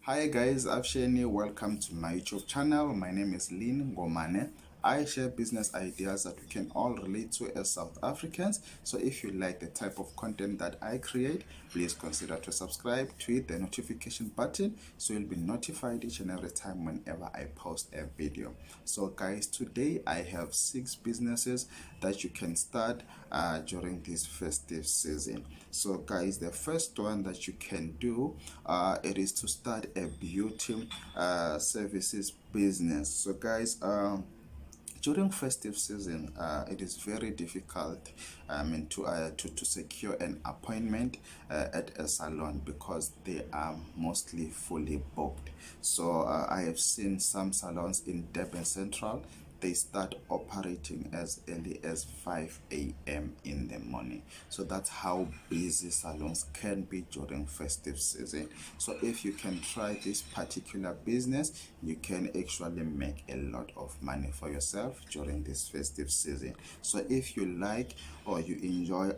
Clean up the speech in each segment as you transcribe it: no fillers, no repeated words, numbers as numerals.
Hi guys, Avsheni. Welcome to my YouTube channel. My name is Lynn Ngomane. I share business ideas that we can all relate to as South Africans. So if you like the type of content that I create, please consider to subscribe, hit the notification button so you'll be notified each and every time whenever I post a video. So guys, today I have 6 businesses that you can start during this festive season. So guys, the first one that you can do, it is to start a beauty services business. So guys, during festive season, it is very difficult to secure an appointment at a salon because they are mostly fully booked. So I have seen some salons in Durban Central, they start operating as early as 5 a.m. in the morning. So that's how busy salons can be during festive season. So if you can try this particular business, you can actually make a lot of money for yourself during this festive season. So if you like or you enjoy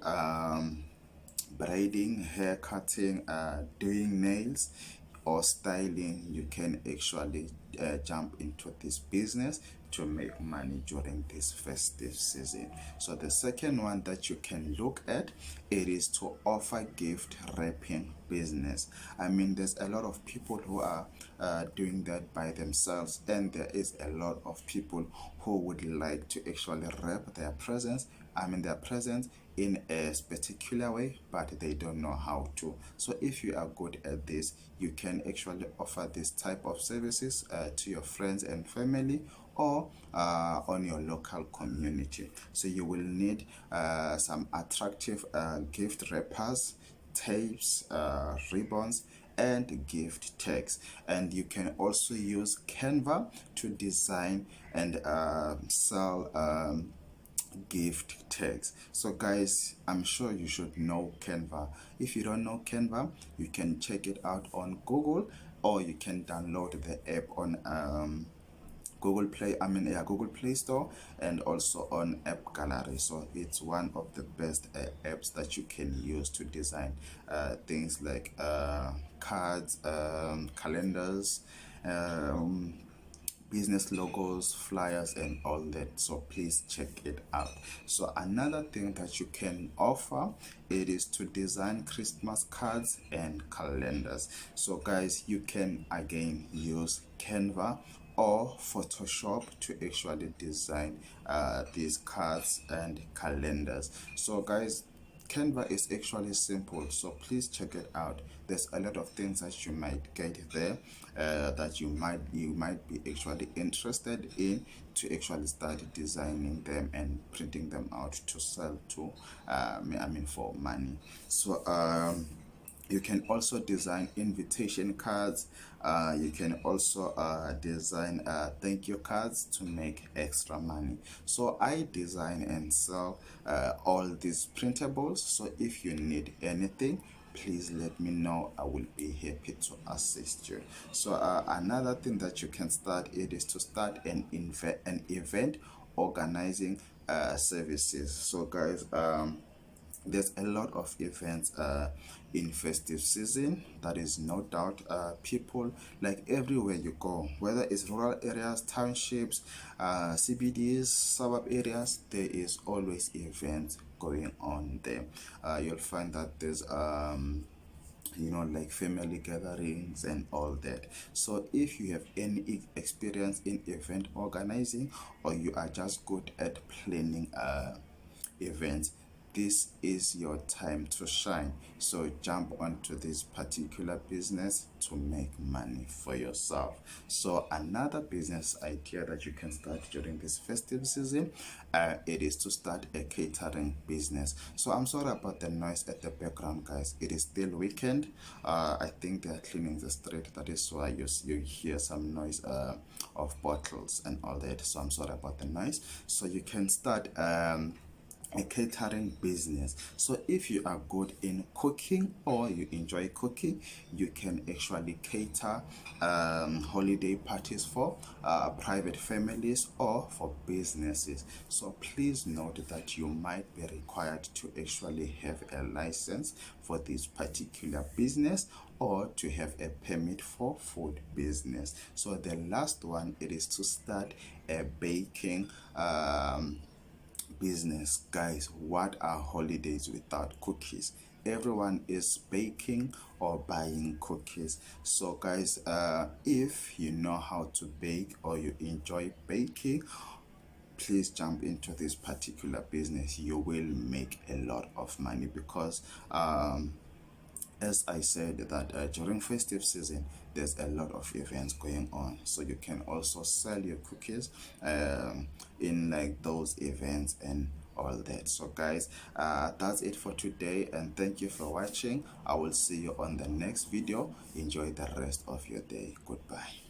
braiding, hair cutting, doing nails, or styling, you can actually jump into this business to make money during this festive season. So the second one that you can look at, it is to offer gift wrapping business. I mean, there's a lot of people who are doing that by themselves, and there is a lot of people who would like to actually wrap their presents in a particular way, but they don't know how to. So if you are good at this, you can actually offer this type of services to your friends and family, or on your local community. So you will need some attractive gift wrappers, tapes, ribbons, and gift tags. And you can also use Canva to design and sell gift tags. So guys, I'm sure you should know Canva. If you don't know Canva, you can check it out on Google, or you can download the app on Google Play Store, and also on App Gallery. So it's one of the best apps that you can use to design things like cards, calendars, um, business logos, flyers, and all that. So please check it out. So another thing that you can offer, it is to design Christmas cards and calendars. So guys, you can again use Canva or Photoshop to actually design these cards and calendars. So guys, Canva is actually simple, so please check it out. There's a lot of things that you might get there that you might be actually interested in, to actually start designing them and printing them out to sell to for money. So you can also design invitation cards. You can also design thank you cards to make extra money. So I design and sell all these printables. So if you need anything, please let me know. I will be happy to assist you. So another thing that you can start, it is to start an event organizing services. So guys, there's a lot of events in festive season. That is no doubt. People, like everywhere you go, whether it's rural areas, townships, CBDs, suburb areas, there is always events going on there. You'll find that there's like family gatherings and all that. So if you have any experience in event organizing, or you are just good at planning events, this is your time to shine. So jump onto this particular business to make money for yourself. So another business idea that you can start during this festive season, it is to start a catering business. So I'm sorry about the noise at the background, guys. It is still weekend. I think they are cleaning the street. That is why you hear some noise of bottles and all that. So I'm sorry about the noise. So you can start a catering business. So if you are good in cooking or you enjoy cooking, you can actually cater holiday parties for private families or for businesses. So please note that you might be required to actually have a license for this particular business or to have a permit for food business. So the last one, it is to start a baking business. Guys, what are holidays without cookies? Everyone is baking or buying cookies. So guys, if you know how to bake or you enjoy baking, please jump into this particular business. You will make a lot of money because as I said that during festive season there's a lot of events going on, so you can also sell your cookies in like those events and all that. So guys, that's it for today, and thank you for watching. I will see you on the next video. Enjoy the rest of your day. Goodbye.